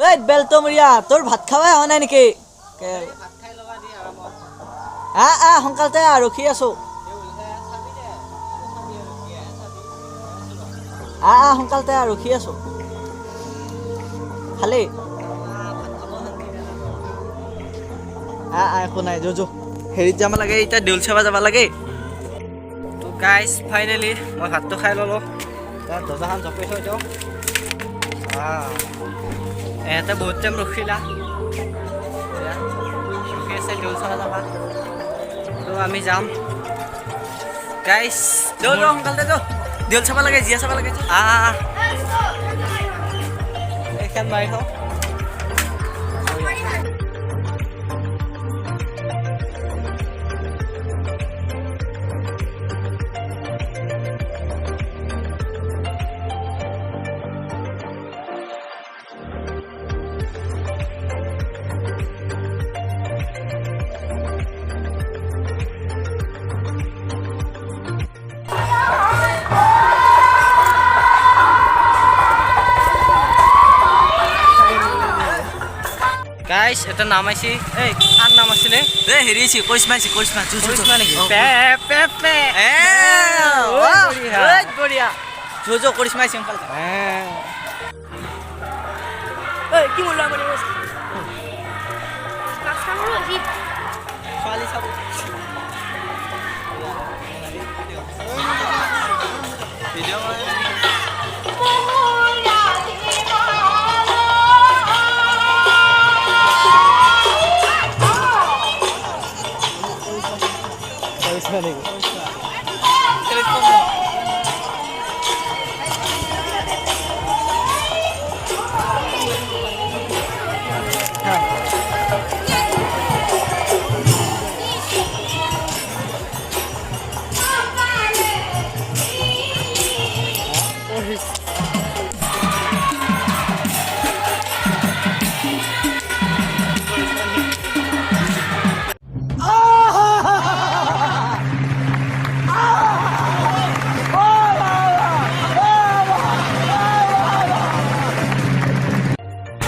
এই বেলতমৰিয়া তোৰ ভাত খাৱাই হোৱা নাই নেকি সোনকালতে ৰখি আছো সোনকালতে ৰখি আছো খালি একো নাই যো হেৰিত যাব লাগে এতিয়া দেউল চাব যাব লাগে তো গাইজ ফাইনেলি মই ভাতটো খাই ল'লোঁ তাত দৰ্জাখন জপাই থৈ দিওঁ এহঁতে বহুত টাইম ৰখিলা ৰখি আছে দেউল চাব যাবা তো আমি যাম গাইজ দেউল সোনকালতে যাওঁ দেউল চাব লাগে জীয়া চাব লাগে এইখন মাৰি থওঁ গাইস এটা নাম আছে এই কাৰ নাম আছিল এ হেৰি আছে কৰিশ্মা নেকি পে পে পে বঢ়িয়া জো কৰিশ্মা আছে অংকল এই কি মোলা মাৰি আছে কাস্টমাৰ আজি ছোৱালী চাব ভিডিও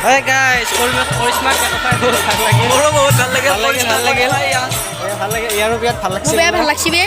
Hey guys, কৰিশ্মা কেনেকুৱা ভাল লাগে মোৰো বহুত ভাল লাগে ভাল লাগে ইয়াৰো বিয়াত ভাল লাগছে ভাল লাগছি বে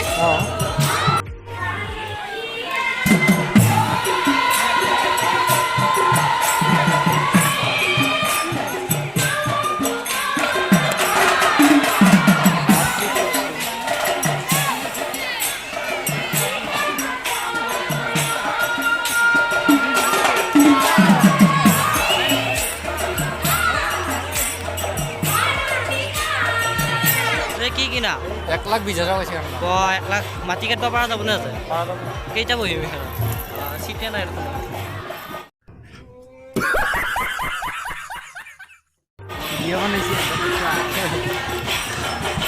কি কিনা 1,20,000 হৈছে 1 লাখ মাটি কাটবা পৰা যাব না কেইটা বহিম এখানে সিটে নাই ভিডিও বানাইছি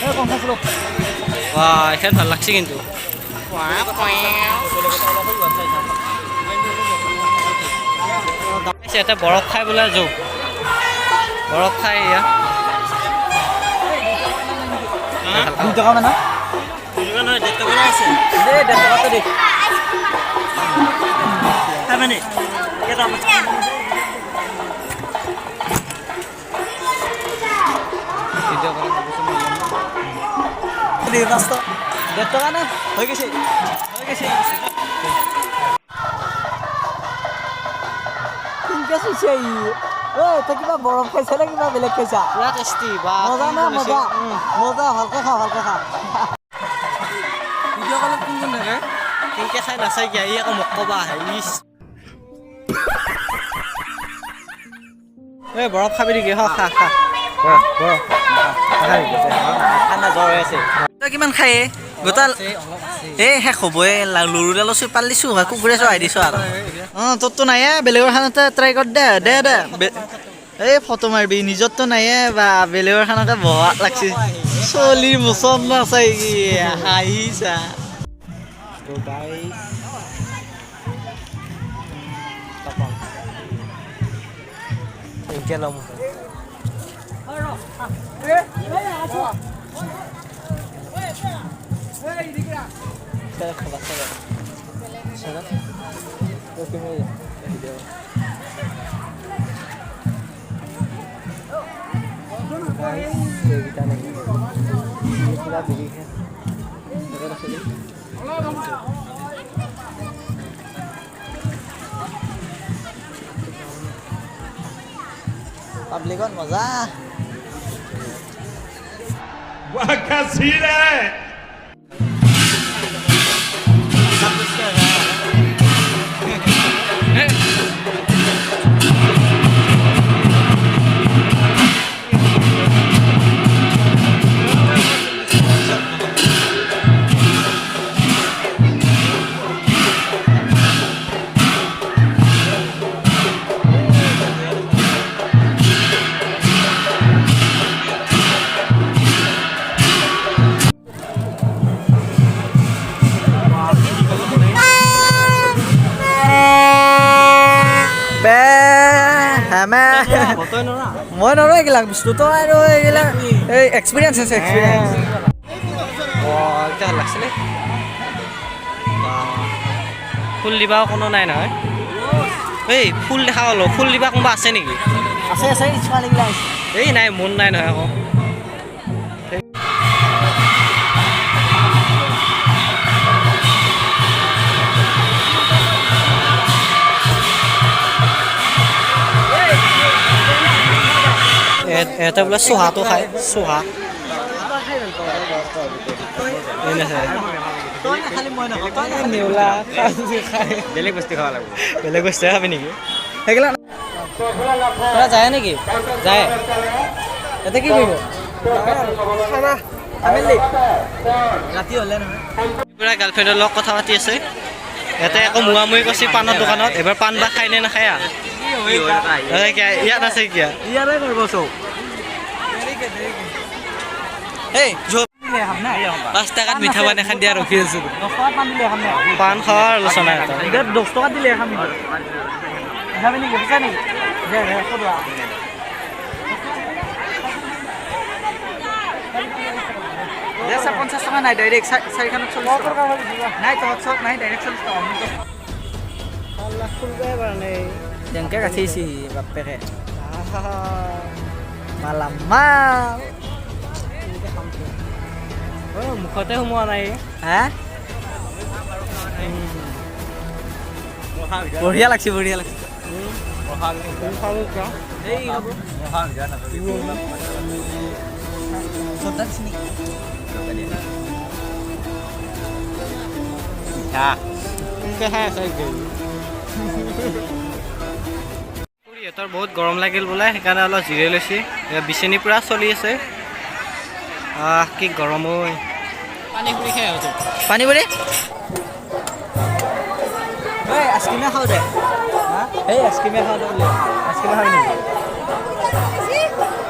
এ কনফাস লো এখান ভাল লাগছে কিন্তু এটা বৰফ খাই বোলে যো বৰফ খাই ইয়া 2 টাকা না 2 টাকা নয় 1.5 টাকা আছে দে 1.5 টাকা তো দে হ্যাঁ মানে এটা আমার ভিডিও করে দে রাস্তা 1.5 টাকা না হয়ে গেছে কোন কাছে চাই ও তো কিবা বরফ খাইছে না কিবা বেলেগ খাইছা পুরা টেস্টি বা মজা ভালকে খা ভিডিও কলত কোন থাকে কেনকে খাই নাচাই কি এই আকৌ মোক কবা ইস এই বৰফ খাবি নেকি খা বৰফ ঠাণ্ডা জ্বৰ আছে তই কিমান খাই গোটাল এই শেষ হ'বই লৰুডালো চুই পালিছো কুকুৰে চৰাই দিছো আৰু তোৰতো নাই বেলেগৰ খানাতে ট্ৰাই কৰ দে এই ফটো মাৰিবি নিজৰতো নাই বা বেলেগৰ খানাতে বহা লাগছে চলিৰ মোচন নাচাই কি হাঁহিছা তো গাইস এতিয়া লম Publikon মজা মই নৰো এইবিলাক বস্তু তো আৰু এইবিলাক এই এক্সপিৰিয়েঞ্চ আছে এক্সপিৰিয়েঞ্চ লাগছিলে ফুল দিবা কোনো নাই নহয় এই ফুল দেখা হলো ফুল দিবা কোনোবা আছে নেকি আছে আছে ছোৱালীগিলা আছে এই নাই মন নাই নহয় আকৌ এটা বোলে চুহাটো খায় চুহা বেলেগ বস্তু খাব লাগিব বেলেগ বস্তু খাবি নেকি সেইগিলা যায় নেকি যায় ইয়াতে কি কৰিব ৰাতি হ'লে নহয় পুৰা গাৰ্লফ্ৰেণ্ডৰ লগত কথা পাতি আছে ইয়াতে আকৌ মুৱামুৰি কৰিছে পাণৰ দোকানত এবাৰ পাণ বা খাই নে নাখায় ইয়াত আছে কিয় ইয়াৰে কৰিব চব এই 5 টাকাত মিঠা পান এখন দিয়া ৰখি আছো পাণ খোৱাৰ আলোচনা 10 টকা দিলে এখন যাবি নেকি বুজা নেকি Desa 50 টকা নাই ডাইরেক্ট সাইখানত 40 টাকা নাই তো হট নাই ডাইরেক্ট 40 টাকা আল্লাহ খুলবে বানে জেনকে গাছিছি বাপেকে মালামাল ও মুখতে সোমোৱা নাই হা বঢ়িয়া লাগছে এই হব সদান সিনি সিহঁতৰ বহুত গৰম লাগিল বোলে সেইকাৰণে অলপ জিৰাই লৈছে বিচনী পুৰা চলি আছে কি গৰম ঐ পানী পুৰি খাই আছো পানী পুৰি এই আইচক্ৰীমে খাওঁ দে এই আইচক্ৰীমে খাওঁ দে আইচক্ৰীমে খাবি নেকি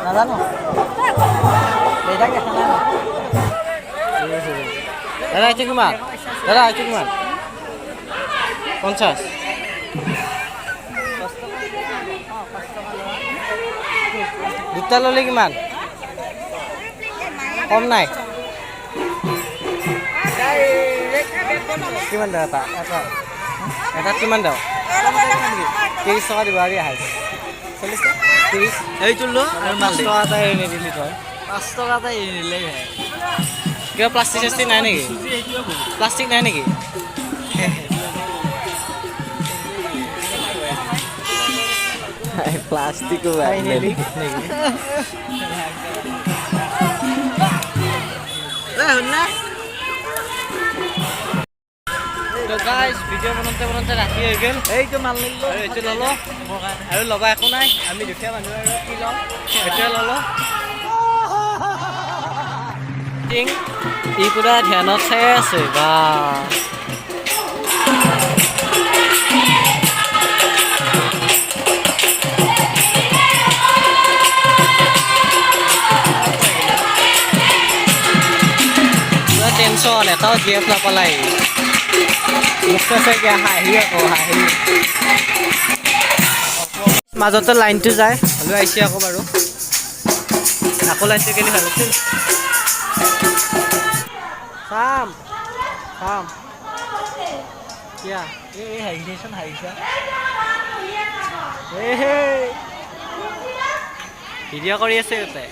নাজানো দেখা নাই দাদা এইটো কিমান 50 দুটা ল'লে কিমান কম নাই কিমান দাম এটা কিমান দাম 30 টকা দিব আৰু আহে 30 এইটো লো আৰু 5 টকা এটা এনে দিলি তই 5 টকা এটা এৰিলেই হয় কিবা প্লাষ্টিক চাষ্টিক নাই নেকি প্লাষ্টিক নাই নেকি প্লাষ্টিক গাইজ ভিডিঅ' বনাওঁতে ৰাতি হৈ গ'ল এইটো মাল লাগিব এইটো ল'লো আৰু ল'বা একো নাই আমি দুখীয়া মানুহ আৰু কি ল'ম সেইটোৱে ল'লো ই পুৰা ধ্যানত চাই আছে বা পুৰা টেনশ্যন এটাও জিএফ নাপালাই মাজতে লাইনটো যায় হ'লেও আহিছে আকৌ বাৰু আকৌ লাইনটো কেলি ভাল আছিল চাম কিয়া এই হাইগেশ্যন হাইগেশ্যন ভিডিঅ' কৰি আছে ইয়াতে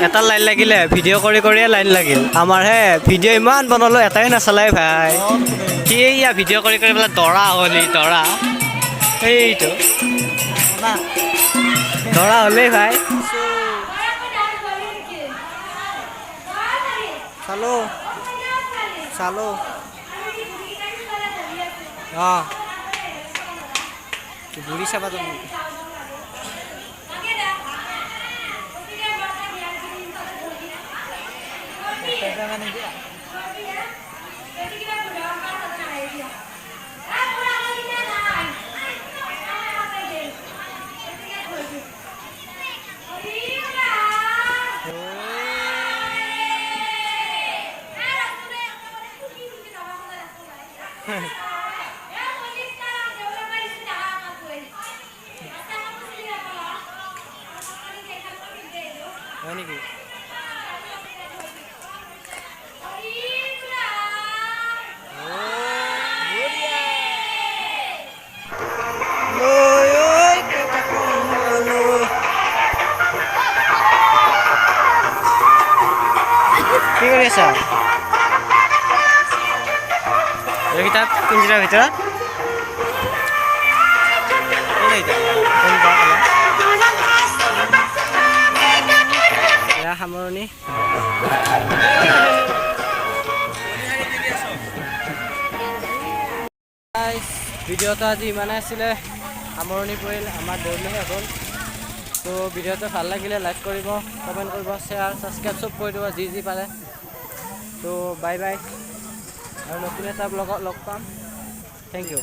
এটা লাইন লাগিলে ভিডিঅ' কৰি কৰিয়ে লাইন লাগিল আমাৰহে ভিডিঅ' ইমান বনালোঁ এটাই নাচালাই ভাই সেয়া ভিডিঅ' কৰি কৰি পেলাই দৰা হ'লি দৰা সেইটো দৰা হ'লেই ভাই চালো চালো অঁ বুঢ়ী চাবা তুমি হয় নেকি কি কৰি আছা এইকেইটা পিঞ্জিৰাৰ ভিতৰত সামৰণি ভিডিঅ'টো আজি ইমানেই আছিলে সামৰণি পৰিল আমাৰ দৌৰিলেহে হ'ল তো ভিডিঅ'টো ভাল লাগিলে লাইক কৰিব কমেণ্ট কৰিব শ্বেয়াৰ ছাবস্ক্ৰাইব চব কৰি দিব যি পাৰে তো বাই বাই আৰু নতুন এটা ব্লগত লগ পাম থেংক ইউ